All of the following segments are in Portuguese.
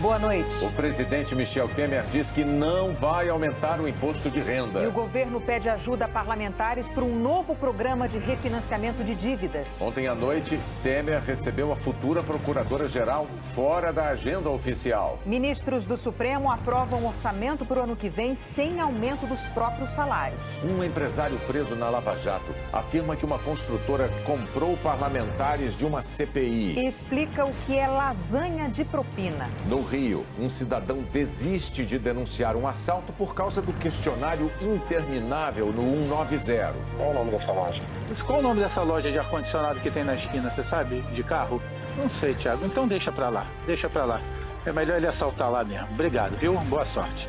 Boa noite. O presidente Michel Temer diz que não vai aumentar o imposto de renda. E o governo pede ajuda a parlamentares para um novo programa de refinanciamento de dívidas. Ontem à noite, Temer recebeu a futura procuradora-geral fora da agenda oficial. Ministros do Supremo aprovam orçamento para o ano que vem sem aumento dos próprios salários. Um empresário preso na Lava Jato afirma que uma construtora comprou parlamentares de uma CPI. E explica o que é lasanha de propina. No Rio, um cidadão desiste de denunciar um assalto por causa do questionário interminável no 190. Qual o nome dessa loja? Qual o nome dessa loja de ar-condicionado que tem na esquina, você sabe, de carro? Não sei, Thiago. Então deixa pra lá, deixa pra lá. É melhor ele assaltar lá mesmo. Obrigado, viu? Boa sorte.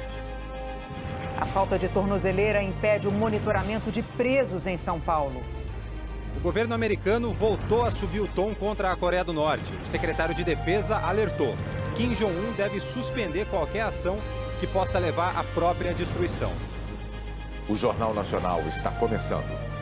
A falta de tornozeleira impede o monitoramento de presos em São Paulo. O governo americano voltou a subir o tom contra a Coreia do Norte. O secretário de Defesa alertou: Kim Jong-un deve suspender qualquer ação que possa levar à própria destruição. O Jornal Nacional está começando.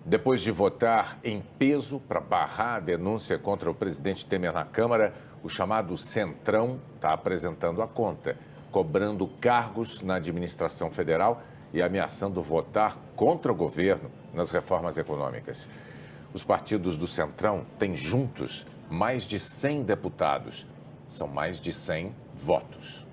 Depois de votar em peso para barrar a denúncia contra o presidente Temer na Câmara, o chamado Centrão está apresentando a conta, cobrando cargos na administração federal e ameaçando votar contra o governo nas reformas econômicas. Os partidos do Centrão têm juntos mais de 100 deputados. São mais de 100 votos.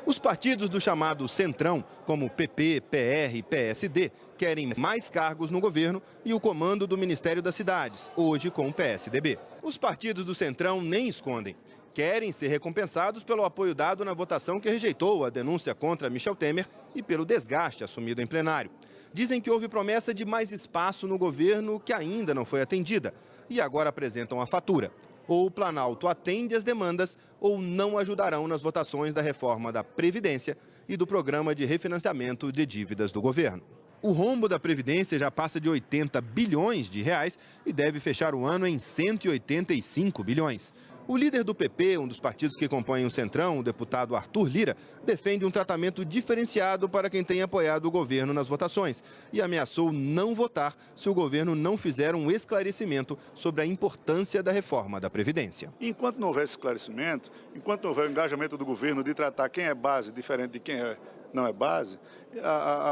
Os partidos do chamado Centrão, como PP, PR e PSD, querem mais cargos no governo e o comando do Ministério das Cidades, hoje com o PSDB. Os partidos do Centrão nem escondem. Querem ser recompensados pelo apoio dado na votação que rejeitou a denúncia contra Michel Temer e pelo desgaste assumido em plenário. Dizem que houve promessa de mais espaço no governo que ainda não foi atendida e agora apresentam a fatura. Ou o Planalto atende às demandas ou não ajudarão nas votações da reforma da Previdência e do programa de refinanciamento de dívidas do governo. O rombo da Previdência já passa de 80 bilhões de reais e deve fechar o ano em 185 bilhões. O líder do PP, um dos partidos que compõem o Centrão, o deputado Arthur Lira, defende um tratamento diferenciado para quem tem apoiado o governo nas votações e ameaçou não votar se o governo não fizer um esclarecimento sobre a importância da reforma da Previdência. Enquanto não houver esse esclarecimento, enquanto não houver o engajamento do governo de tratar quem é base diferente de quem não é base,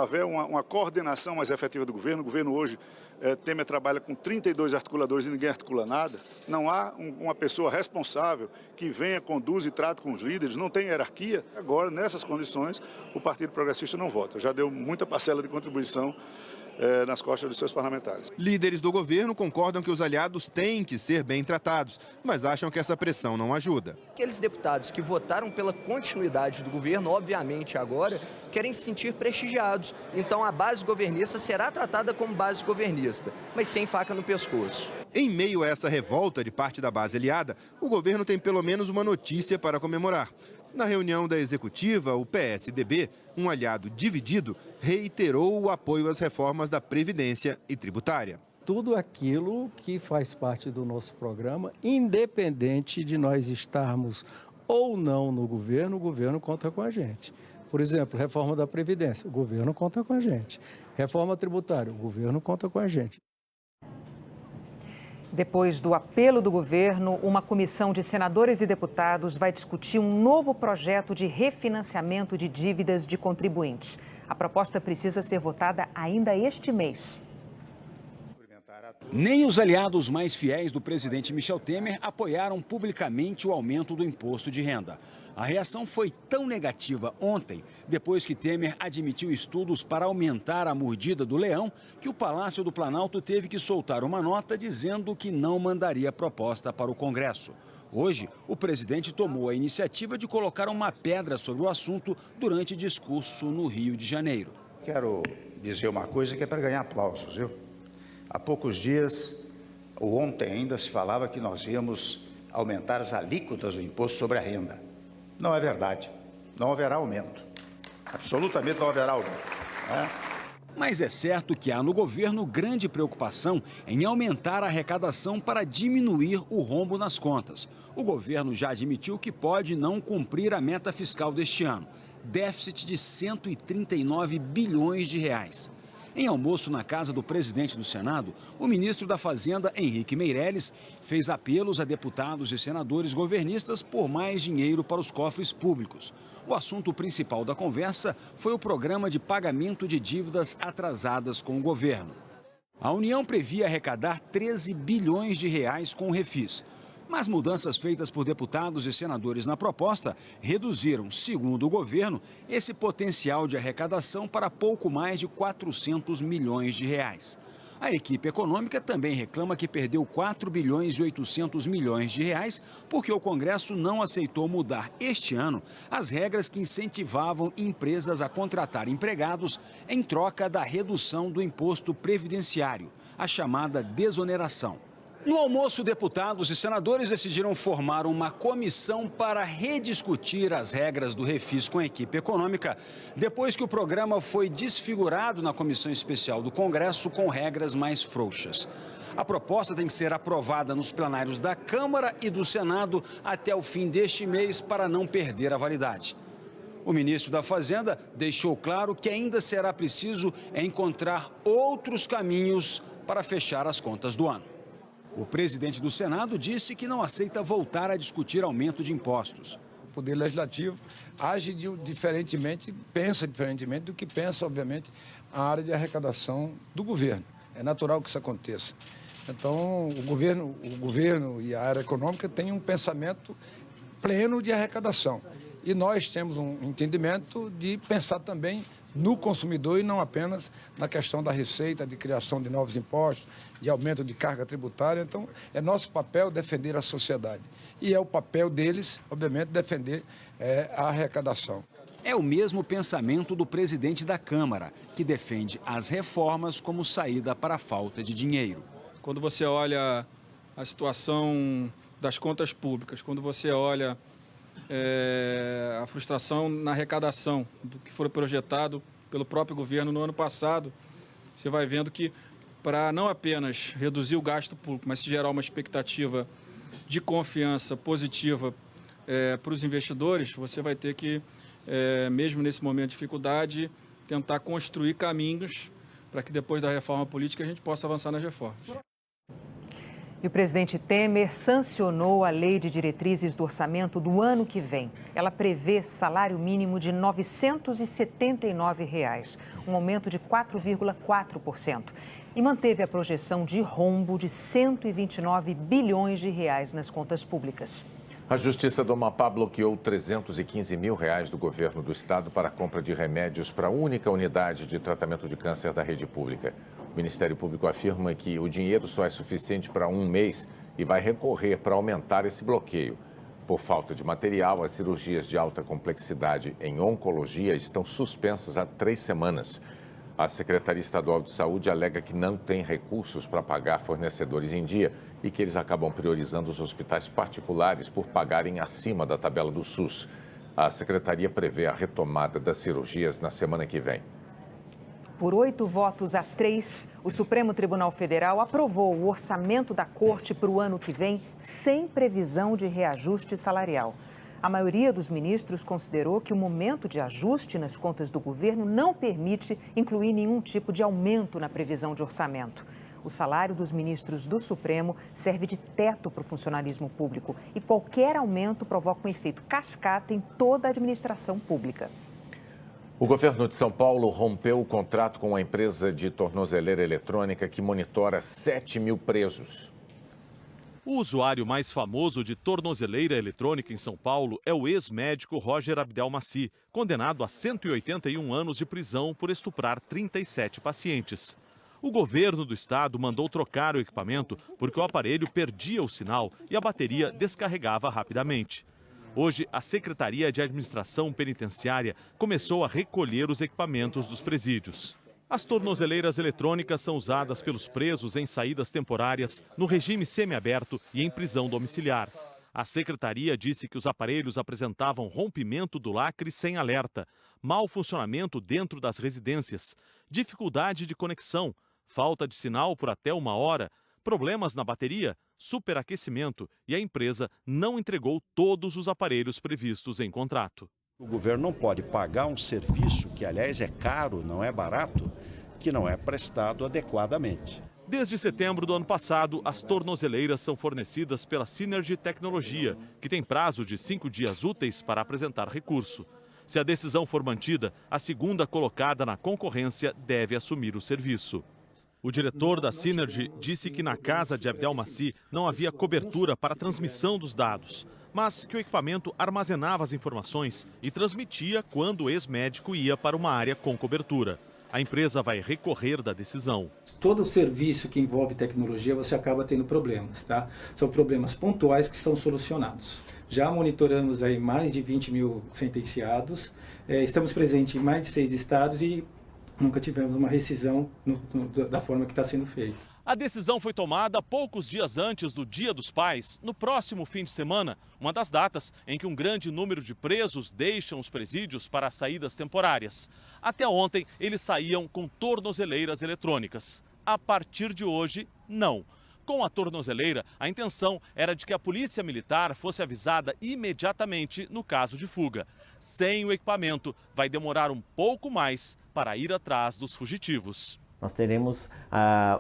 haver uma coordenação mais efetiva do governo. O governo hoje, Temer trabalha com 32 articuladores e ninguém articula nada. Não há uma pessoa responsável que venha, conduz e trate com os líderes, não tem hierarquia. Agora, nessas condições, o Partido Progressista não vota. Já deu muita parcela de contribuição nas costas dos seus parlamentares. Líderes do governo concordam que os aliados têm que ser bem tratados, mas acham que essa pressão não ajuda. Aqueles deputados que votaram pela continuidade do governo, obviamente agora, querem se sentir prestigiados. Então a base governista será tratada como base governista, mas sem faca no pescoço. Em meio a essa revolta de parte da base aliada, o governo tem pelo menos uma notícia para comemorar. Na reunião da executiva, o PSDB, um aliado dividido, reiterou o apoio às reformas da Previdência e tributária. Tudo aquilo que faz parte do nosso programa, independente de nós estarmos ou não no governo, o governo conta com a gente. Por exemplo, reforma da Previdência, o governo conta com a gente. Reforma tributária, o governo conta com a gente. Depois do apelo do governo, uma comissão de senadores e deputados vai discutir um novo projeto de refinanciamento de dívidas de contribuintes. A proposta precisa ser votada ainda este mês. Nem os aliados mais fiéis do presidente Michel Temer apoiaram publicamente o aumento do imposto de renda. A reação foi tão negativa ontem, depois que Temer admitiu estudos para aumentar a mordida do leão, que o Palácio do Planalto teve que soltar uma nota dizendo que não mandaria proposta para o Congresso. Hoje, o presidente tomou a iniciativa de colocar uma pedra sobre o assunto durante discurso no Rio de Janeiro. Quero dizer uma coisa que é para ganhar aplausos, viu? Há poucos dias, ou ontem ainda, se falava que nós íamos aumentar as alíquotas do imposto sobre a renda. Não é verdade. Não haverá aumento. Absolutamente não haverá aumento. Mas é certo que há no governo grande preocupação em aumentar a arrecadação para diminuir o rombo nas contas. O governo já admitiu que pode não cumprir a meta fiscal deste ano, déficit de 139 bilhões de reais. Em almoço na casa do presidente do Senado, o ministro da Fazenda, Henrique Meirelles, fez apelos a deputados e senadores governistas por mais dinheiro para os cofres públicos. O assunto principal da conversa foi o programa de pagamento de dívidas atrasadas com o governo. A União previa arrecadar 13 bilhões de reais com o Refis. Mas mudanças feitas por deputados e senadores na proposta reduziram, segundo o governo, esse potencial de arrecadação para pouco mais de 400 milhões de reais. A equipe econômica também reclama que perdeu 4 bilhões e 800 milhões de reais porque o Congresso não aceitou mudar este ano as regras que incentivavam empresas a contratar empregados em troca da redução do imposto previdenciário, a chamada desoneração. No almoço, deputados e senadores decidiram formar uma comissão para rediscutir as regras do Refis com a equipe econômica, depois que o programa foi desfigurado na comissão especial do Congresso com regras mais frouxas. A proposta tem que ser aprovada nos plenários da Câmara e do Senado até o fim deste mês para não perder a validade. O ministro da Fazenda deixou claro que ainda será preciso encontrar outros caminhos para fechar as contas do ano. O presidente do Senado disse que não aceita voltar a discutir aumento de impostos. O Poder Legislativo age diferentemente, pensa diferentemente do que pensa, obviamente, a área de arrecadação do governo. É natural que isso aconteça. Então, o governo e a área econômica têm um pensamento pleno de arrecadação. E nós temos um entendimento de pensar também no consumidor e não apenas na questão da receita, de criação de novos impostos, de aumento de carga tributária. Então, é nosso papel defender a sociedade. E é o papel deles, obviamente, defender a arrecadação. É o mesmo pensamento do presidente da Câmara, que defende as reformas como saída para a falta de dinheiro. Quando você olha a situação das contas públicas, quando você olha a frustração na arrecadação do que foi projetado pelo próprio governo no ano passado, você vai vendo que para não apenas reduzir o gasto público, mas gerar uma expectativa de confiança positiva para os investidores, você vai ter que, mesmo nesse momento de dificuldade, tentar construir caminhos para que depois da reforma política a gente possa avançar nas reformas. E o presidente Temer sancionou a Lei de Diretrizes do Orçamento do ano que vem. Ela prevê salário mínimo de R$ 979, um aumento de 4,4%. E manteve a projeção de rombo de 129 bilhões de reais nas contas públicas. A Justiça do Amapá bloqueou R$ 315 mil do governo do estado para a compra de remédios para a única unidade de tratamento de câncer da rede pública. O Ministério Público afirma que o dinheiro só é suficiente para um mês e vai recorrer para aumentar esse bloqueio. Por falta de material, as cirurgias de alta complexidade em oncologia estão suspensas há 3 semanas. A Secretaria Estadual de Saúde alega que não tem recursos para pagar fornecedores em dia e que eles acabam priorizando os hospitais particulares por pagarem acima da tabela do SUS. A Secretaria prevê a retomada das cirurgias na semana que vem. Por 8-3, o Supremo Tribunal Federal aprovou o orçamento da Corte para o ano que vem sem previsão de reajuste salarial. A maioria dos ministros considerou que o momento de ajuste nas contas do governo não permite incluir nenhum tipo de aumento na previsão de orçamento. O salário dos ministros do Supremo serve de teto para o funcionalismo público e qualquer aumento provoca um efeito cascata em toda a administração pública. O governo de São Paulo rompeu o contrato com a empresa de tornozeleira eletrônica que monitora 7 mil presos. O usuário mais famoso de tornozeleira eletrônica em São Paulo é o ex-médico Roger Abdelmaci, condenado a 181 anos de prisão por estuprar 37 pacientes. O governo do estado mandou trocar o equipamento porque o aparelho perdia o sinal e a bateria descarregava rapidamente. Hoje, a Secretaria de Administração Penitenciária começou a recolher os equipamentos dos presídios. As tornozeleiras eletrônicas são usadas pelos presos em saídas temporárias, no regime semiaberto e em prisão domiciliar. A secretaria disse que os aparelhos apresentavam rompimento do lacre sem alerta, mau funcionamento dentro das residências, dificuldade de conexão, falta de sinal por até 1 hora, problemas na bateria, superaquecimento e a empresa não entregou todos os aparelhos previstos em contrato. O governo não pode pagar um serviço que, aliás, é caro, não é barato, que não é prestado adequadamente. Desde setembro do ano passado, as tornozeleiras são fornecidas pela Synergy Tecnologia, que tem prazo de 5 dias úteis para apresentar recurso. Se a decisão for mantida, a segunda colocada na concorrência deve assumir o serviço. O diretor da Synergy disse que na casa de Abdelmaci não havia cobertura para a transmissão dos dados, mas que o equipamento armazenava as informações e transmitia quando o ex-médico ia para uma área com cobertura. A empresa vai recorrer da decisão. Todo serviço que envolve tecnologia, você acaba tendo problemas, tá? São problemas pontuais que são solucionados. Já monitoramos aí mais de 20 mil sentenciados, estamos presentes em mais de 6 estados e nunca tivemos uma rescisão da forma que está sendo feito. A decisão foi tomada poucos dias antes do Dia dos Pais, no próximo fim de semana, uma das datas em que um grande número de presos deixam os presídios para saídas temporárias. Até ontem, eles saíam com tornozeleiras eletrônicas. A partir de hoje, não. Com a tornozeleira, a intenção era de que a polícia militar fosse avisada imediatamente no caso de fuga. Sem o equipamento, vai demorar um pouco mais para ir atrás dos fugitivos. Nós teremos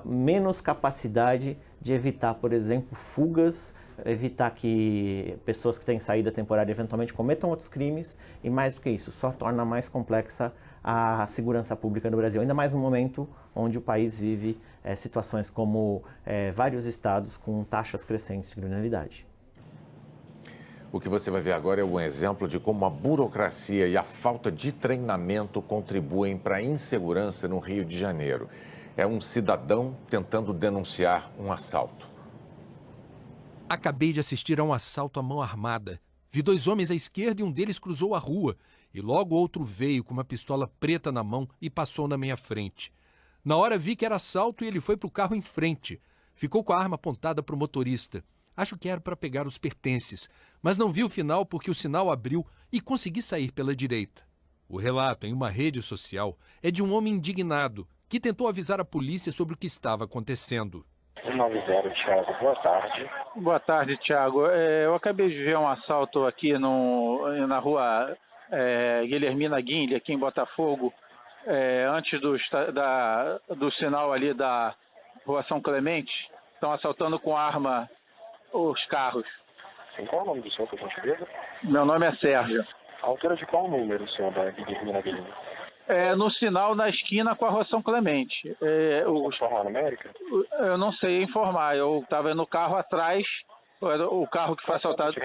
menos capacidade de evitar, por exemplo, fugas, evitar que pessoas que têm saída temporária eventualmente cometam outros crimes e, mais do que isso, só torna mais complexa a segurança pública no Brasil, ainda mais no momento onde o país vive situações como vários estados com taxas crescentes de criminalidade. O que você vai ver agora é um exemplo de como a burocracia e a falta de treinamento contribuem para a insegurança no Rio de Janeiro. É um cidadão tentando denunciar um assalto. Acabei de assistir a um assalto à mão armada. Vi 2 homens à esquerda e um deles cruzou a rua. E logo outro veio com uma pistola preta na mão e passou na minha frente. Na hora vi que era assalto e ele foi para o carro em frente. Ficou com a arma apontada para o motorista. Acho que era para pegar os pertences, mas não vi o final porque o sinal abriu e consegui sair pela direita. O relato em uma rede social é de um homem indignado que tentou avisar a polícia sobre o que estava acontecendo. 190, Thiago, boa tarde. Boa tarde, Thiago. Eu acabei de ver um assalto aqui na rua Guilhermina Guinle, aqui em Botafogo, antes do sinal ali da rua São Clemente. Estão assaltando com arma os carros. Sim, qual é o nome do senhor, por gentileza? Meu nome é Sérgio. A altura de qual número, senhor, da Guilhermina Guinle? No sinal na esquina com a rua São Clemente. Informar numérica? Eu não sei informar. Eu estava no carro atrás, o carro que foi assaltado.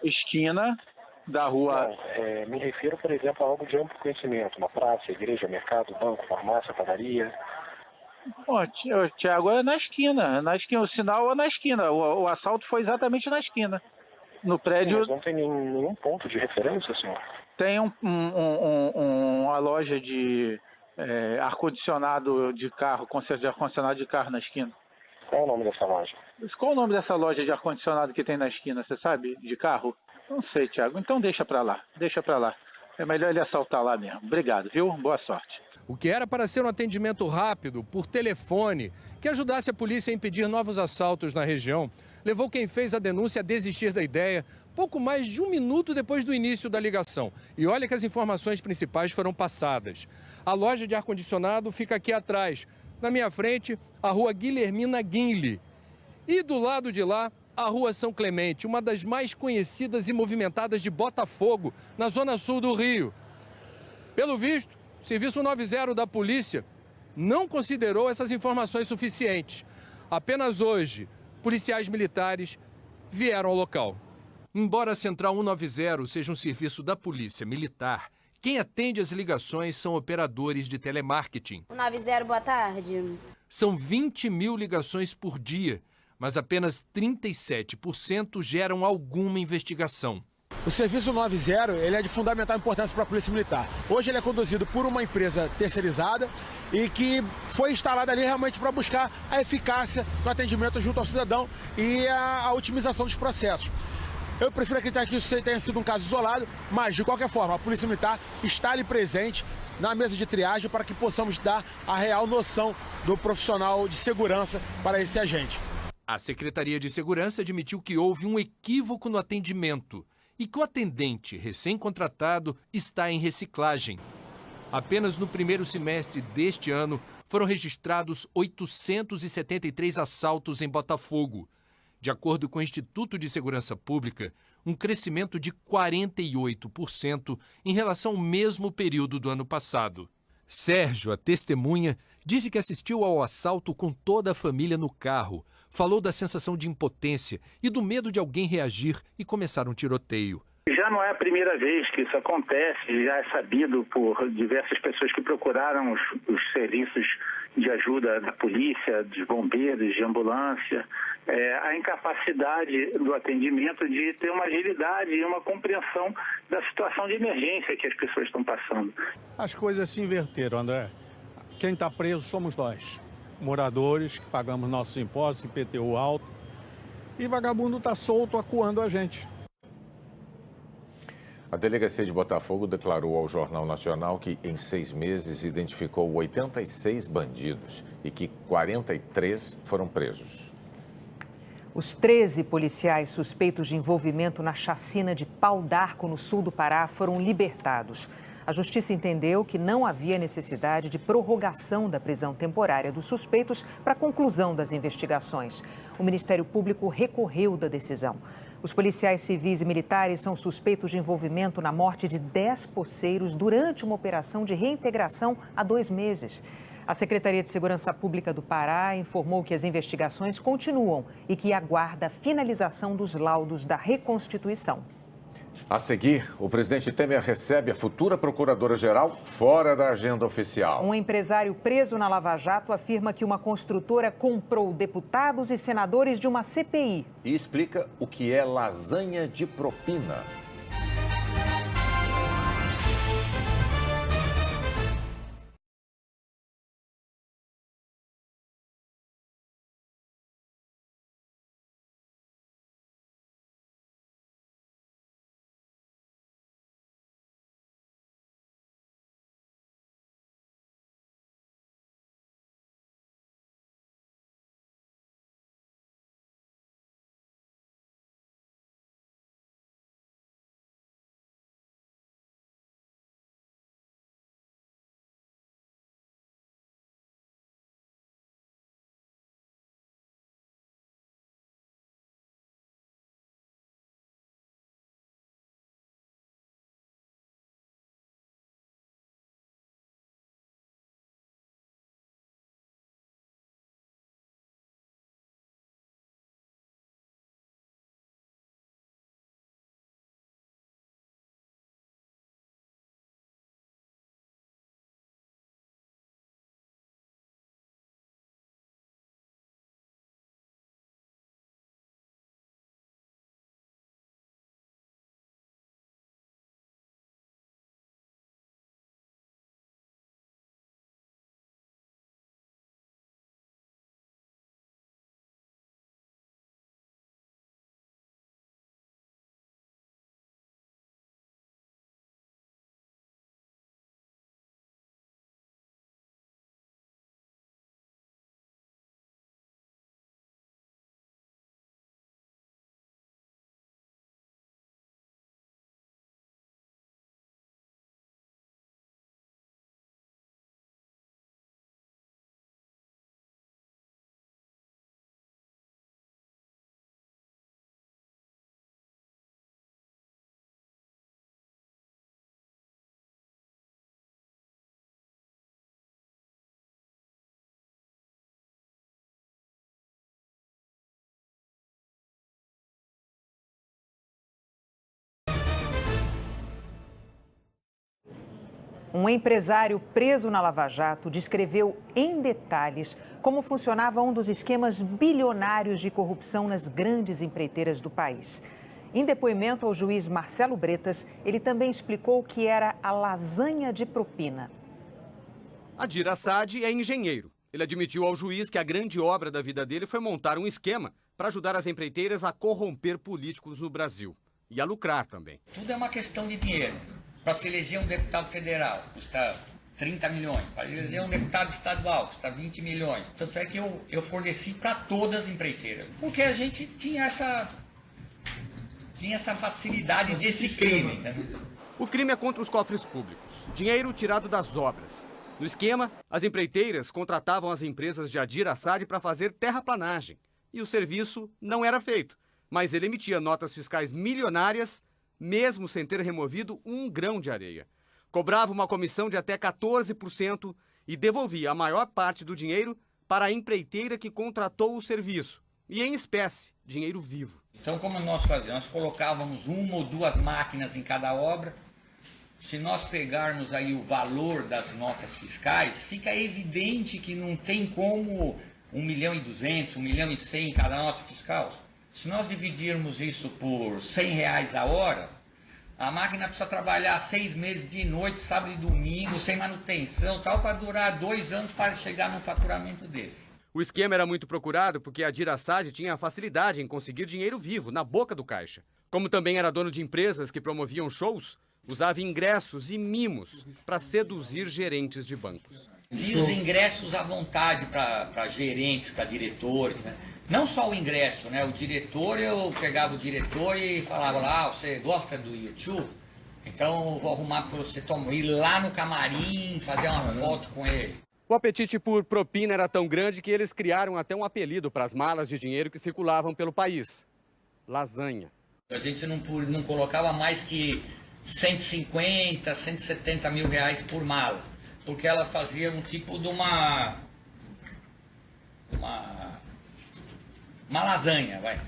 Esquina da rua. Não, me refiro, por exemplo, a algo de amplo conhecimento. Uma praça, igreja, mercado, banco, farmácia, padaria. Bom, Thiago, é na esquina. O sinal é na esquina. O assalto foi exatamente na esquina. No prédio. Mas não tem nenhum ponto de referência, senhor? Tem uma loja de ar-condicionado de carro, conserto de ar-condicionado de carro na esquina. Qual é o nome dessa loja? Qual o nome dessa loja de ar-condicionado que tem na esquina, você sabe? De carro? Não sei, Thiago. Então deixa pra lá. É melhor ele assaltar lá mesmo. Obrigado, viu? Boa sorte. O que era para ser um atendimento rápido, por telefone, que ajudasse a polícia a impedir novos assaltos na região, levou quem fez a denúncia a desistir da ideia pouco mais de 1 minuto depois do início da ligação. E olha que as informações principais foram passadas. A loja de ar-condicionado fica aqui atrás. Na minha frente, a rua Guilhermina Guinle. E do lado de lá, a rua São Clemente, uma das mais conhecidas e movimentadas de Botafogo, na zona sul do Rio. Pelo visto, o Serviço 90 da polícia não considerou essas informações suficientes. Apenas hoje, policiais militares vieram ao local. Embora a Central 190 seja um serviço da polícia militar, quem atende as ligações são operadores de telemarketing. 190, boa tarde. São 20 mil ligações por dia, mas apenas 37% geram alguma investigação. O Serviço 90 ele é de fundamental importância para a Polícia Militar. Hoje ele é conduzido por uma empresa terceirizada e que foi instalada ali realmente para buscar a eficácia do atendimento junto ao cidadão e a otimização dos processos. Eu prefiro acreditar que isso tenha sido um caso isolado, mas de qualquer forma a Polícia Militar está ali presente na mesa de triagem para que possamos dar a real noção do profissional de segurança para esse agente. A Secretaria de Segurança admitiu que houve um equívoco no atendimento e que o atendente recém-contratado está em reciclagem. Apenas no primeiro semestre deste ano foram registrados 873 assaltos em Botafogo. De acordo com o Instituto de Segurança Pública, um crescimento de 48% em relação ao mesmo período do ano passado. Sérgio, a testemunha, disse que assistiu ao assalto com toda a família no carro. Falou da sensação de impotência e do medo de alguém reagir e começar um tiroteio. Já não é a primeira vez que isso acontece, já é sabido por diversas pessoas que procuraram os serviços de ajuda da polícia, dos bombeiros, de ambulância, a incapacidade do atendimento de ter uma agilidade e uma compreensão da situação de emergência que as pessoas estão passando. As coisas se inverteram, André. Quem está preso somos nós, moradores que pagamos nossos impostos, IPTU alto, e vagabundo está solto acuando a gente. A Delegacia de Botafogo declarou ao Jornal Nacional que, em 6 meses, identificou 86 bandidos e que 43 foram presos. Os 13 policiais suspeitos de envolvimento na chacina de Pau d'Arco, no sul do Pará, foram libertados. A Justiça entendeu que não havia necessidade de prorrogação da prisão temporária dos suspeitos para a conclusão das investigações. O Ministério Público recorreu da decisão. Os policiais civis e militares são suspeitos de envolvimento na morte de 10 poceiros durante uma operação de reintegração há 2 meses. A Secretaria de Segurança Pública do Pará informou que as investigações continuam e que aguarda a finalização dos laudos da reconstituição. A seguir, o presidente Temer recebe a futura procuradora-geral fora da agenda oficial. Um empresário preso na Lava Jato afirma que uma construtora comprou deputados e senadores de uma CPI. E explica o que é lasanha de propina. Um empresário preso na Lava Jato descreveu em detalhes como funcionava um dos esquemas bilionários de corrupção nas grandes empreiteiras do país. Em depoimento ao juiz Marcelo Bretas, ele também explicou o que era a lasanha de propina. Adir Assad é engenheiro. Ele admitiu ao juiz que a grande obra da vida dele foi montar um esquema para ajudar as empreiteiras a corromper políticos no Brasil. E a lucrar também. Tudo é uma questão de dinheiro. Para se eleger um deputado federal, custa 30 milhões. Para eleger um deputado estadual, custa 20 milhões. Tanto é que eu forneci para todas as empreiteiras. Porque a gente tinha essa facilidade desse crime. Né? O crime é contra os cofres públicos. Dinheiro tirado das obras. No esquema, as empreiteiras contratavam as empresas de Adir Assad para fazer terraplanagem. E o serviço não era feito. Mas ele emitia notas fiscais milionárias, mesmo sem ter removido um grão de areia. Cobrava uma comissão de até 14% e devolvia a maior parte do dinheiro para a empreiteira que contratou o serviço. E em espécie, dinheiro vivo. Então, como nós fazíamos? Nós colocávamos 1 ou 2 máquinas em cada obra. Se nós pegarmos aí o valor das notas fiscais, fica evidente que não tem como 1.200.000, 1.100.000 em cada nota fiscal. Se nós dividirmos isso por R$100 a hora, a máquina precisa trabalhar 6 meses de noite, sábado e domingo, sem manutenção, tal, para durar 2 anos para chegar num faturamento desse. O esquema era muito procurado porque Adir Assad tinha facilidade em conseguir dinheiro vivo, na boca do caixa. Como também era dono de empresas que promoviam shows, usava ingressos e mimos para seduzir gerentes de bancos. E os ingressos à vontade para gerentes, para diretores, né? Não só o ingresso, né? O diretor, eu pegava o diretor e falava lá, você gosta do YouTube? Então eu vou arrumar para você ir lá no camarim, fazer uma foto com ele. O apetite por propina era tão grande que eles criaram até um apelido para as malas de dinheiro que circulavam pelo país. Lasanha. A gente não colocava mais que 150, 170 mil reais por mala, porque ela fazia um tipo de uma lasanha, vai.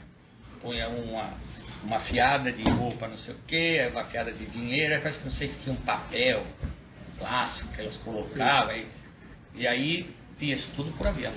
Punha uma fiada de roupa, não sei o quê, uma fiada de dinheiro, quase que não sei se tinha um papel plástico que elas colocavam, e aí ia isso tudo por avião.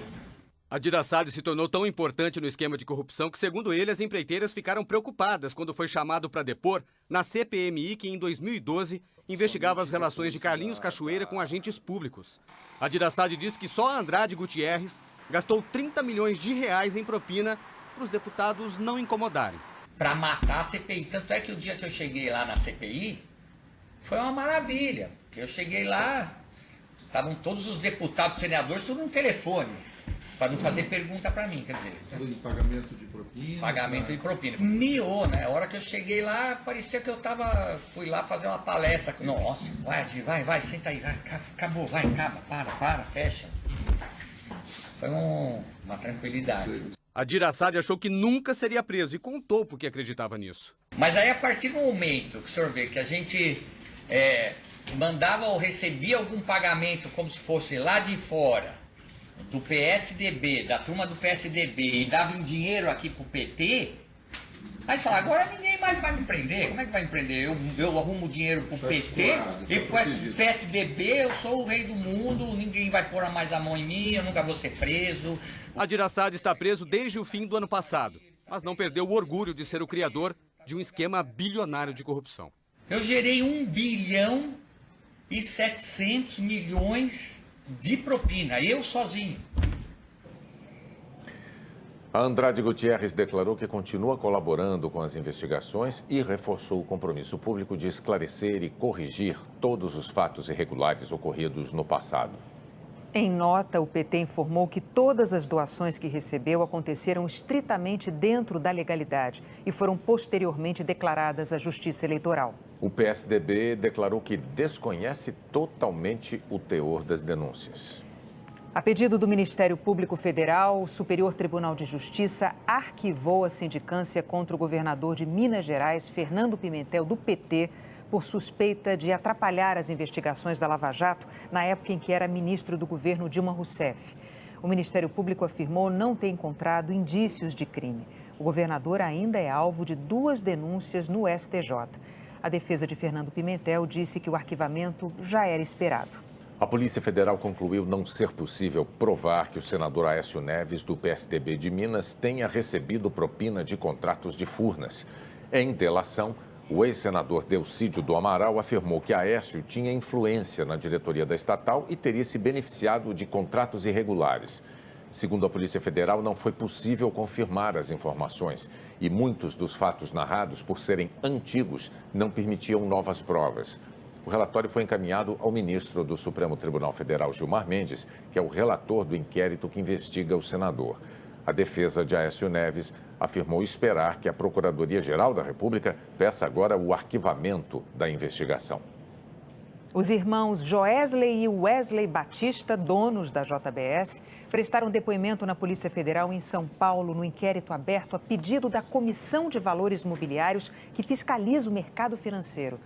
Adir Assad se tornou tão importante no esquema de corrupção que, segundo ele, as empreiteiras ficaram preocupadas quando foi chamado para depor na CPMI, que em 2012 investigava as relações de Carlinhos Cachoeira com agentes públicos. Adir Assad disse que só Andrade Gutierrez gastou 30 milhões de reais em propina para os deputados não incomodarem. Para matar a CPI. Tanto é que o dia que eu cheguei lá na CPI, foi uma maravilha. Porque eu cheguei lá, estavam todos os deputados, senadores, tudo no telefone, para não fazer pergunta para mim, quer dizer. Pagamento de propina. Pagamento de propina. Miou, né? A hora que eu cheguei lá, parecia que eu fui lá fazer uma palestra. Nossa, vai, senta aí, acabou, vai, acaba, para, fecha. Foi uma tranquilidade. Adir Assad achou que nunca seria preso e contou porque acreditava nisso. Mas aí, a partir do momento que o senhor vê que a gente mandava ou recebia algum pagamento como se fosse lá de fora, do PSDB, da turma do PSDB, e dava em dinheiro aqui pro PT, aí fala, agora ninguém mais vai me prender. Como é que vai me prender? Eu arrumo dinheiro pro PT e pro PSDB, eu sou o rei do mundo, ninguém vai pôr mais a mão em mim, eu nunca vou ser preso. Adir Assad está preso desde o fim do ano passado, mas não perdeu o orgulho de ser o criador de um esquema bilionário de corrupção. Eu gerei 1,7 bilhão de propina, eu sozinho. A Andrade Gutierrez declarou que continua colaborando com as investigações e reforçou o compromisso público de esclarecer e corrigir todos os fatos irregulares ocorridos no passado. Em nota, o PT informou que todas as doações que recebeu aconteceram estritamente dentro da legalidade e foram posteriormente declaradas à Justiça Eleitoral. O PSDB declarou que desconhece totalmente o teor das denúncias. A pedido do Ministério Público Federal, o Superior Tribunal de Justiça arquivou a sindicância contra o governador de Minas Gerais, Fernando Pimentel, do PT, por suspeita de atrapalhar as investigações da Lava Jato na época em que era ministro do governo Dilma Rousseff. O Ministério Público afirmou não ter encontrado indícios de crime. O governador ainda é alvo de 2 denúncias no STJ. A defesa de Fernando Pimentel disse que o arquivamento já era esperado. A Polícia Federal concluiu não ser possível provar que o senador Aécio Neves, do PSDB de Minas, tenha recebido propina de contratos de Furnas. Em delação, o ex-senador Delcídio do Amaral afirmou que Aécio tinha influência na diretoria da estatal e teria se beneficiado de contratos irregulares. Segundo a Polícia Federal, não foi possível confirmar as informações e muitos dos fatos narrados, por serem antigos, não permitiam novas provas. O relatório foi encaminhado ao ministro do Supremo Tribunal Federal, Gilmar Mendes, que é o relator do inquérito que investiga o senador. A defesa de Aécio Neves afirmou esperar que a Procuradoria-Geral da República peça agora o arquivamento da investigação. Os irmãos Joesley e Wesley Batista, donos da JBS, prestaram depoimento na Polícia Federal em São Paulo no inquérito aberto a pedido da Comissão de Valores Mobiliários que fiscaliza o mercado financeiro.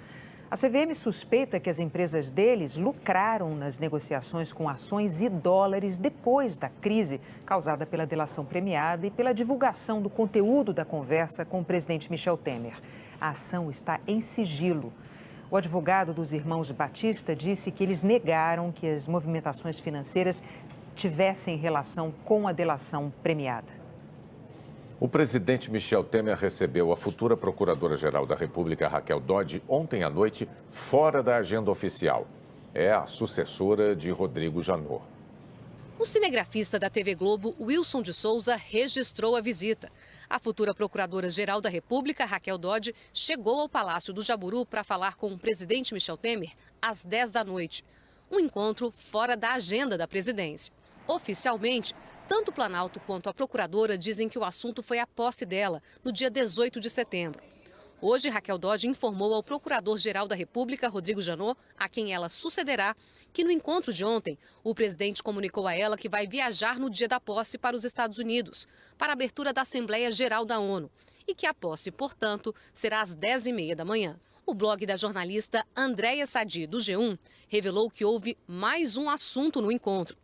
A CVM suspeita que as empresas deles lucraram nas negociações com ações e dólares depois da crise causada pela delação premiada e pela divulgação do conteúdo da conversa com o presidente Michel Temer. A ação está em sigilo. O advogado dos irmãos Batista disse que eles negaram que as movimentações financeiras tivessem relação com a delação premiada. O presidente Michel Temer recebeu a futura Procuradora-Geral da República, Raquel Dodge, ontem à noite, fora da agenda oficial. É a sucessora de Rodrigo Janot. O cinegrafista da TV Globo, Wilson de Souza, registrou a visita. A futura Procuradora-Geral da República, Raquel Dodge, chegou ao Palácio do Jaburu para falar com o presidente Michel Temer às 10 da noite. Um encontro fora da agenda da presidência. Oficialmente, tanto o Planalto quanto a procuradora dizem que o assunto foi a posse dela, no dia 18 de setembro. Hoje, Raquel Dodge informou ao Procurador-Geral da República, Rodrigo Janot, a quem ela sucederá, que no encontro de ontem, o presidente comunicou a ela que vai viajar no dia da posse para os Estados Unidos, para a abertura da Assembleia Geral da ONU, e que a posse, portanto, será às 10h30 da manhã. O blog da jornalista Andréia Sadi, do G1, revelou que houve mais um assunto no encontro.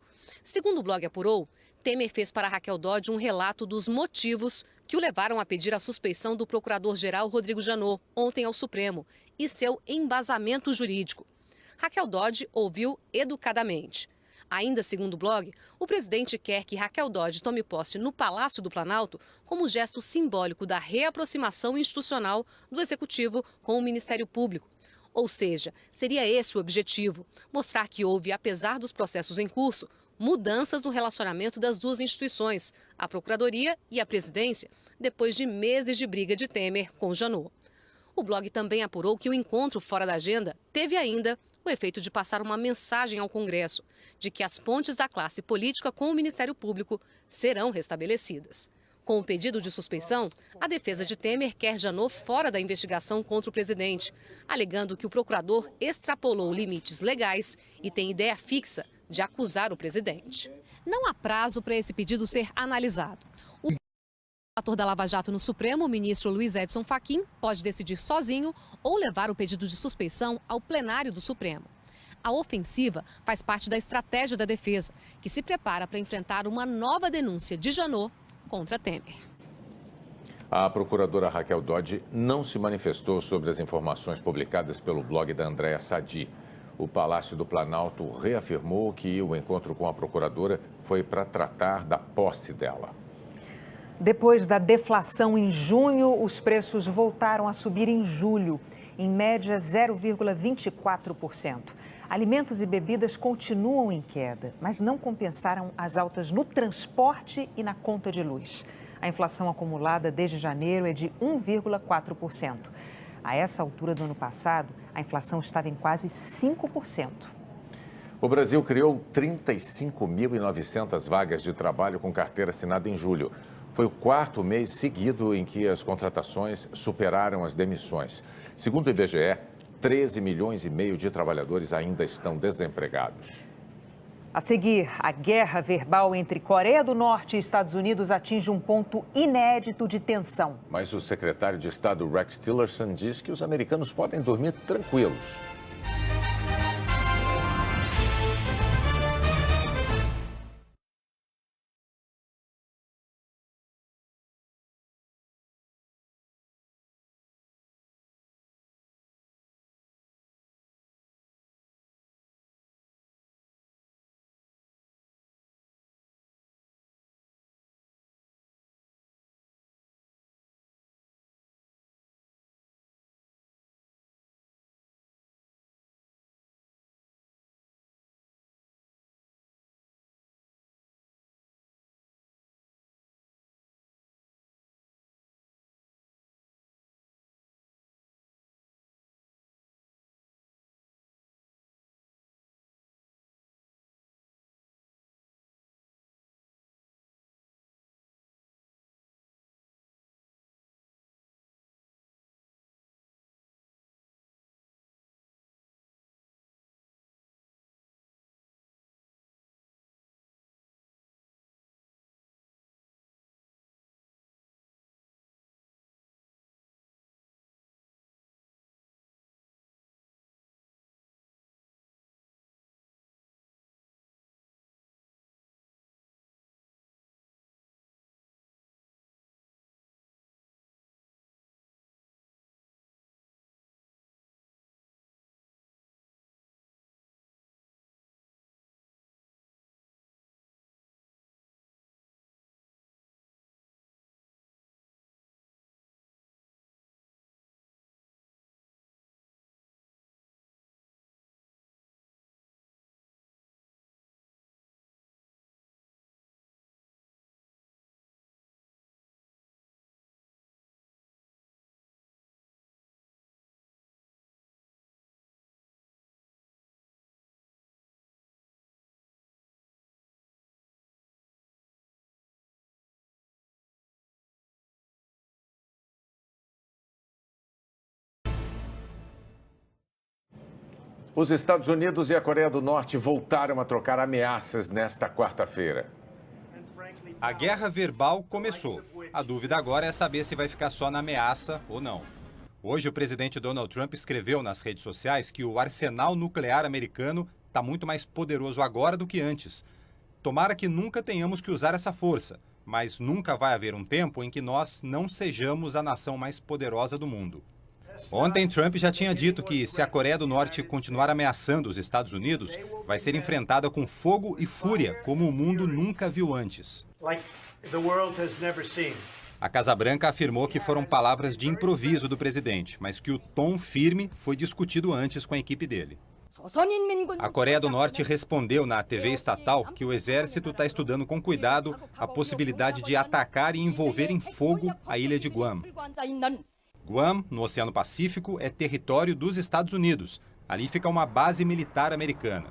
Segundo o blog apurou, Temer fez para Raquel Dodge um relato dos motivos que o levaram a pedir a suspeição do procurador-geral Rodrigo Janot ontem ao Supremo e seu embasamento jurídico. Raquel Dodge ouviu educadamente. Ainda segundo o blog, o presidente quer que Raquel Dodge tome posse no Palácio do Planalto como gesto simbólico da reaproximação institucional do Executivo com o Ministério Público. Ou seja, seria esse o objetivo, mostrar que houve, apesar dos processos em curso, mudanças no relacionamento das duas instituições, a Procuradoria e a Presidência, depois de meses de briga de Temer com Janot. O blog também apurou que o encontro fora da agenda teve ainda o efeito de passar uma mensagem ao Congresso de que as pontes da classe política com o Ministério Público serão restabelecidas. Com o pedido de suspeição, a defesa de Temer quer Janot fora da investigação contra o presidente, alegando que o procurador extrapolou limites legais e tem ideia fixa de acusar o presidente. Não há prazo para esse pedido ser analisado. O relator da Lava Jato no Supremo, o ministro Luiz Edson Fachin, pode decidir sozinho ou levar o pedido de suspeição ao plenário do Supremo. A ofensiva faz parte da estratégia da defesa, que se prepara para enfrentar uma nova denúncia de Janot contra Temer. A procuradora Raquel Dodge não se manifestou sobre as informações publicadas pelo blog da Andréia Sadi. O Palácio do Planalto reafirmou que o encontro com a procuradora foi para tratar da posse dela. Depois da deflação em junho, os preços voltaram a subir em julho, em média 0,24%. Alimentos e bebidas continuam em queda, mas não compensaram as altas no transporte e na conta de luz. A inflação acumulada desde janeiro é de 1,4%. A essa altura do ano passado, a inflação estava em quase 5%. O Brasil criou 35.900 vagas de trabalho com carteira assinada em julho. Foi o quarto mês seguido em que as contratações superaram as demissões. Segundo o IBGE, 13 milhões e meio de trabalhadores ainda estão desempregados. A seguir, a guerra verbal entre Coreia do Norte e Estados Unidos atinge um ponto inédito de tensão. Mas o secretário de Estado Rex Tillerson diz que os americanos podem dormir tranquilos. Os Estados Unidos e a Coreia do Norte voltaram a trocar ameaças nesta quarta-feira. A guerra verbal começou. A dúvida agora é saber se vai ficar só na ameaça ou não. Hoje, o presidente Donald Trump escreveu nas redes sociais que o arsenal nuclear americano está muito mais poderoso agora do que antes. Tomara que nunca tenhamos que usar essa força, mas nunca vai haver um tempo em que nós não sejamos a nação mais poderosa do mundo. Ontem, Trump já tinha dito que se a Coreia do Norte continuar ameaçando os Estados Unidos, vai ser enfrentada com fogo e fúria, como o mundo nunca viu antes. A Casa Branca afirmou que foram palavras de improviso do presidente, mas que o tom firme foi discutido antes com a equipe dele. A Coreia do Norte respondeu na TV estatal que o exército está estudando com cuidado a possibilidade de atacar e envolver em fogo a ilha de Guam. Guam, no Oceano Pacífico, é território dos Estados Unidos. Ali fica uma base militar americana.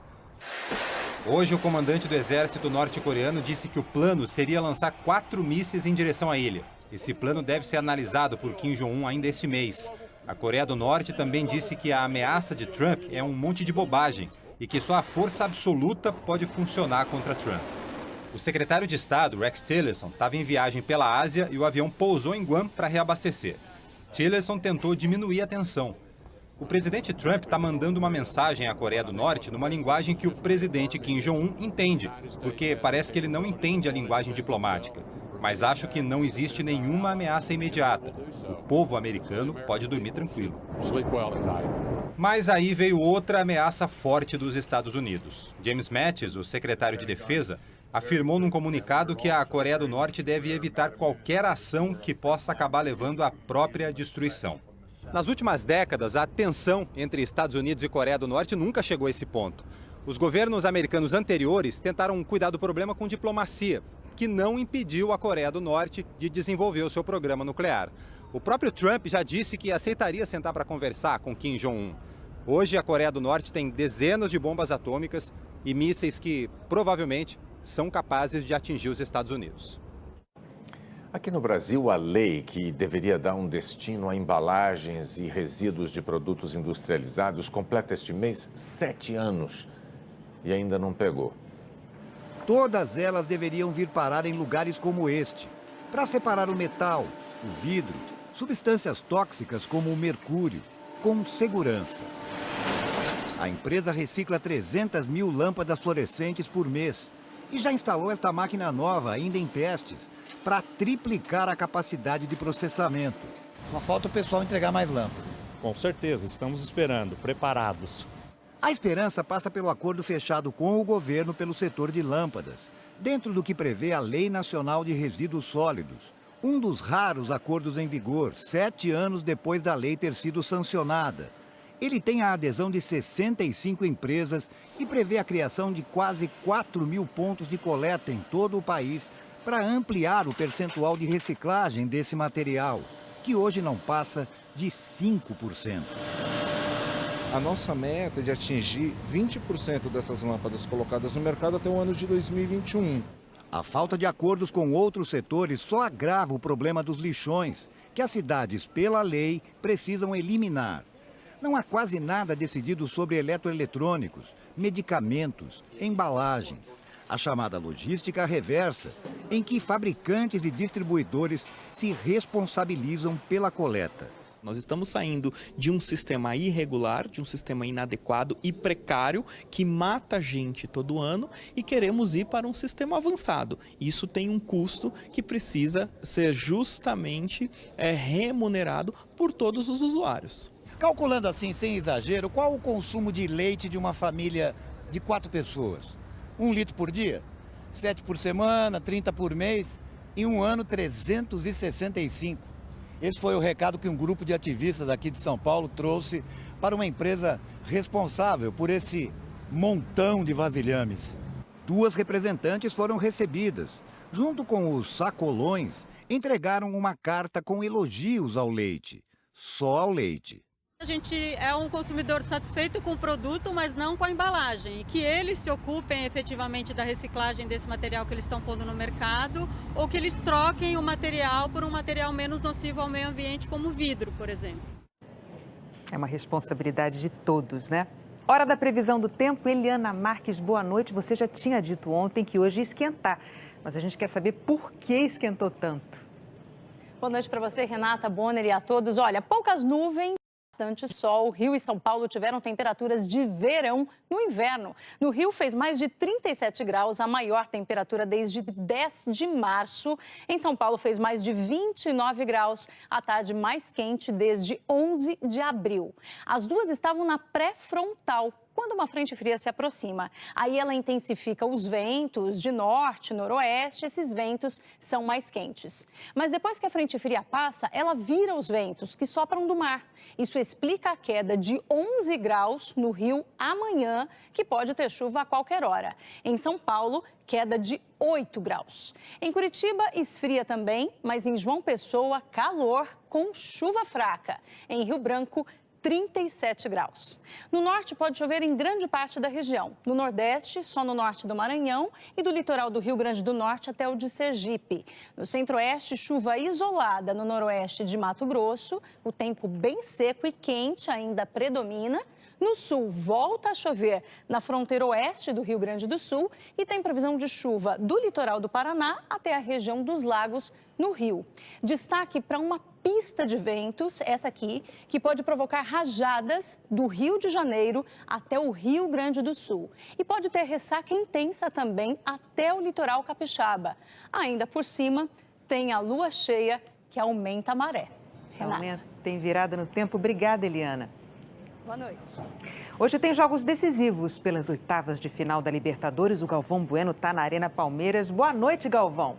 Hoje, o comandante do exército norte-coreano disse que o plano seria lançar 4 mísseis em direção à ilha. Esse plano deve ser analisado por Kim Jong-un ainda este mês. A Coreia do Norte também disse que a ameaça de Trump é um monte de bobagem e que só a força absoluta pode funcionar contra Trump. O secretário de Estado, Rex Tillerson, estava em viagem pela Ásia e o avião pousou em Guam para reabastecer. Tillerson tentou diminuir a tensão. O presidente Trump está mandando uma mensagem à Coreia do Norte numa linguagem que o presidente Kim Jong-un entende, porque parece que ele não entende a linguagem diplomática. Mas acho que não existe nenhuma ameaça imediata. O povo americano pode dormir tranquilo. Mas aí veio outra ameaça forte dos Estados Unidos. James Mattis, o secretário de Defesa, afirmou num comunicado que a Coreia do Norte deve evitar qualquer ação que possa acabar levando à própria destruição. Nas últimas décadas, a tensão entre Estados Unidos e Coreia do Norte nunca chegou a esse ponto. Os governos americanos anteriores tentaram cuidar do problema com diplomacia, que não impediu a Coreia do Norte de desenvolver o seu programa nuclear. O próprio Trump já disse que aceitaria sentar para conversar com Kim Jong-un. Hoje, a Coreia do Norte tem dezenas de bombas atômicas e mísseis que, provavelmente, são capazes de atingir os Estados Unidos. Aqui no Brasil, a lei que deveria dar um destino a embalagens e resíduos de produtos industrializados completa este mês 7 anos e ainda não pegou. Todas elas deveriam vir parar em lugares como este, para separar o metal, o vidro, substâncias tóxicas como o mercúrio, com segurança. A empresa recicla 300 mil lâmpadas fluorescentes por mês e já instalou esta máquina nova, ainda em testes, para triplicar a capacidade de processamento. Só falta o pessoal entregar mais lâmpadas. Com certeza, estamos esperando, preparados. A esperança passa pelo acordo fechado com o governo pelo setor de lâmpadas, dentro do que prevê a Lei Nacional de Resíduos Sólidos, um dos raros acordos em vigor, 7 anos depois da lei ter sido sancionada. Ele tem a adesão de 65 empresas e prevê a criação de quase 4 mil pontos de coleta em todo o país para ampliar o percentual de reciclagem desse material, que hoje não passa de 5%. A nossa meta é de atingir 20% dessas lâmpadas colocadas no mercado até o ano de 2021. A falta de acordos com outros setores só agrava o problema dos lixões, que as cidades, pela lei, precisam eliminar. Não há quase nada decidido sobre eletroeletrônicos, medicamentos, embalagens. A chamada logística reversa, em que fabricantes e distribuidores se responsabilizam pela coleta. Nós estamos saindo de um sistema irregular, de um sistema inadequado e precário, que mata gente todo ano, e queremos ir para um sistema avançado. Isso tem um custo que precisa ser justamente remunerado por todos os usuários. Calculando assim, sem exagero, qual o consumo de leite de uma família de 4 pessoas? 1 litro por dia? 7 por semana, 30 por mês? Em um ano, 365. Esse foi o recado que um grupo de ativistas aqui de São Paulo trouxe para uma empresa responsável por esse montão de vasilhames. 2 representantes foram recebidas. Junto com os sacolões, entregaram uma carta com elogios ao leite. Só ao leite. A gente é um consumidor satisfeito com o produto, mas não com a embalagem. E que eles se ocupem efetivamente da reciclagem desse material que eles estão pondo no mercado, ou que eles troquem o material por um material menos nocivo ao meio ambiente, como o vidro, por exemplo. É uma responsabilidade de todos, né? Hora da previsão do tempo. Eliana Marques, boa noite. Você já tinha dito ontem que hoje ia esquentar, mas a gente quer saber por que esquentou tanto. Boa noite para você, Renata, Bonner e a todos. Olha, poucas nuvens, bastante sol. Rio e São Paulo tiveram temperaturas de verão no inverno. No Rio fez mais de 37 graus, a maior temperatura desde 10 de março. Em São Paulo fez mais de 29 graus, a tarde mais quente desde 11 de abril. As duas estavam na pré-frontal, quando uma frente fria se aproxima. Aí ela intensifica os ventos de norte, noroeste, esses ventos são mais quentes. Mas depois que a frente fria passa, ela vira os ventos que sopram do mar. Isso explica a queda de 11 graus no Rio amanhã, que pode ter chuva a qualquer hora. Em São Paulo, queda de 8 graus. Em Curitiba, esfria também, mas em João Pessoa, calor com chuva fraca. Em Rio Branco, 37 graus. No norte pode chover em grande parte da região. No nordeste, só no norte do Maranhão e do litoral do Rio Grande do Norte até o de Sergipe. No centro-oeste, chuva isolada no noroeste de Mato Grosso. O tempo bem seco e quente ainda predomina. No sul, volta a chover na fronteira oeste do Rio Grande do Sul e tem previsão de chuva do litoral do Paraná até a região dos Lagos, no Rio. Destaque para uma pista de ventos, essa aqui, que pode provocar rajadas do Rio de Janeiro até o Rio Grande do Sul. E pode ter ressaca intensa também até o litoral capixaba. Ainda por cima, tem a lua cheia que aumenta a maré. Renata. Tem virada no tempo. Obrigada, Eliana. Boa noite. Hoje tem jogos decisivos pelas oitavas de final da Libertadores. O Galvão Bueno está na Arena Palmeiras. Boa noite, Galvão.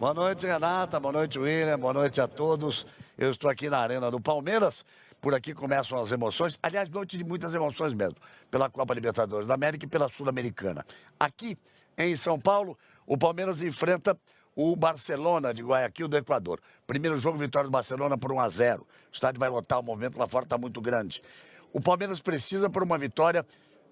Boa noite, Renata. Boa noite, William. Boa noite a todos. Eu estou aqui na Arena do Palmeiras. Por aqui começam as emoções. Aliás, noite de muitas emoções mesmo. Pela Copa Libertadores da América e pela Sul-Americana. Aqui, em São Paulo, o Palmeiras enfrenta o Barcelona de Guayaquil, do Equador. Primeiro jogo, vitória do Barcelona por 1-0. O estádio vai lotar, o movimento lá fora está muito grande. O Palmeiras precisa por uma vitória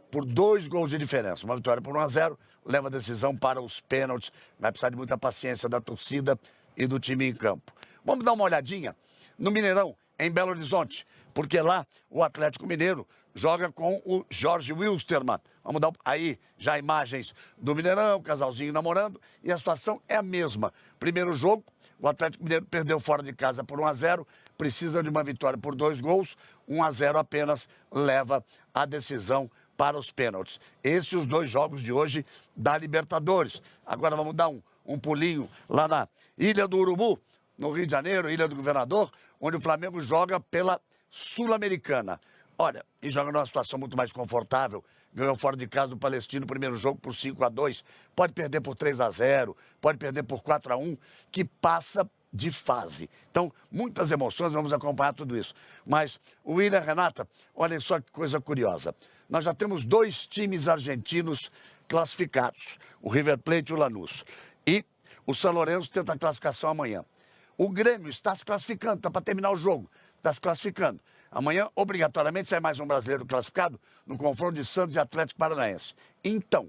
por 2 gols de diferença. Uma vitória por 1-0, leva a decisão para os pênaltis. Vai precisar de muita paciência da torcida e do time em campo. Vamos dar uma olhadinha no Mineirão, em Belo Horizonte, porque lá o Atlético Mineiro joga com o Jorge Wilstermann. Vamos dar aí já imagens do Mineirão, casalzinho namorando, e a situação é a mesma. Primeiro jogo, o Atlético Mineiro perdeu fora de casa por 1-0, precisa de uma vitória por 2 gols, 1-0 apenas leva a decisão para os pênaltis. Esses os 2 jogos de hoje da Libertadores. Agora vamos dar um pulinho lá na Ilha do Urubu, no Rio de Janeiro, Ilha do Governador, onde o Flamengo joga pela Sul-Americana. Olha, e joga numa situação muito mais confortável. Ganhou fora de casa do Palestino, primeiro jogo por 5-2. Pode perder por 3-0, pode perder por 4-1, que passa de fase. Então, muitas emoções, vamos acompanhar tudo isso. Mas o William, Renata, olhem só que coisa curiosa. Nós já temos 2 times argentinos classificados, o River Plate e o Lanús. E o São Lourenço tenta a classificação amanhã. O Grêmio está se classificando, está para terminar o jogo, está se classificando. Amanhã, obrigatoriamente, sai mais um brasileiro classificado no confronto de Santos e Atlético Paranaense. Então,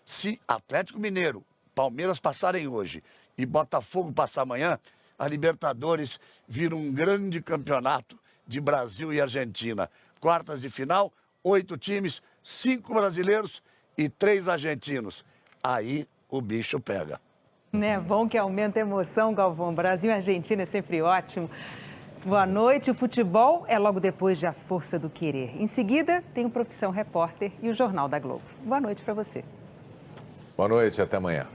se Atlético Mineiro, Palmeiras passarem hoje e Botafogo passar amanhã, a Libertadores vira um grande campeonato de Brasil e Argentina. Quartas de final, 8 times, 5 brasileiros e 3 argentinos. Aí o bicho pega. É bom que aumenta a emoção, Galvão. Brasil e Argentina é sempre ótimo. Boa noite. O futebol é logo depois de A Força do Querer. Em seguida, tem o Profissão Repórter e o Jornal da Globo. Boa noite para você. Boa noite, até amanhã.